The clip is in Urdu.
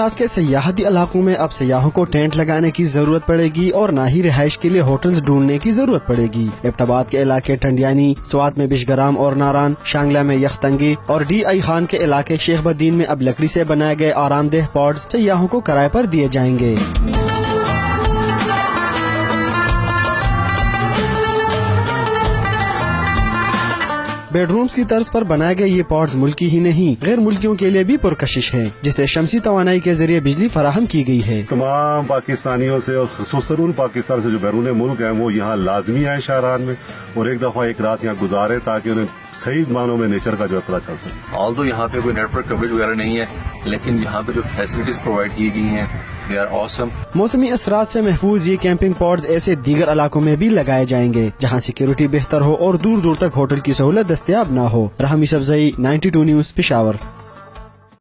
دراز کے سیاحتی علاقوں میں اب سیاحوں کو ٹینٹ لگانے کی ضرورت پڑے گی اور نہ ہی رہائش کے لیے ہوٹلز ڈھونڈنے کی ضرورت پڑے گی۔ ایبٹ آباد کے علاقے ٹنڈیانی، سوات میں بشگرام اور ناران، شانگلہ میں یختنگی اور ڈی آئی خان کے علاقے شیخ بدین میں اب لکڑی سے بنائے گئے آرام دہ پاڈز سیاحوں کو کرائے پر دیے جائیں گے۔ بیڈ رومز کی طرز پر بنائے گئے یہ پاڈز ملکی ہی نہیں غیر ملکیوں کے لیے بھی پرکشش ہے، جسے شمسی توانائی کے ذریعے بجلی فراہم کی گئی ہے۔ تمام پاکستانیوں سے اور خصوصاً پاکستان سے جو بیرون ملک ہیں وہ یہاں لازمی آئے شاہراہ میں اور ایک دفعہ ایک رات یہاں گزارے تاکہ انہیں صحیح معنوں میں نیچر کا جو پتہ چل سکے۔ آلدو یہاں پہ کوئی نیٹ ورک کوریج وغیرہ نہیں ہے، لیکن یہاں پہ جو فیسلٹیز پرووائڈ کی گئی ہیں they are awesome۔ موسمی اثرات سے محفوظ یہ کیمپنگ پاڈز ایسے دیگر علاقوں میں بھی لگائے جائیں گے جہاں سیکیورٹی بہتر ہو اور دور دور تک ہوٹل کی سہولت دستیاب نہ ہو۔ رحمی سبزئی، 92 نیوز، پشاور۔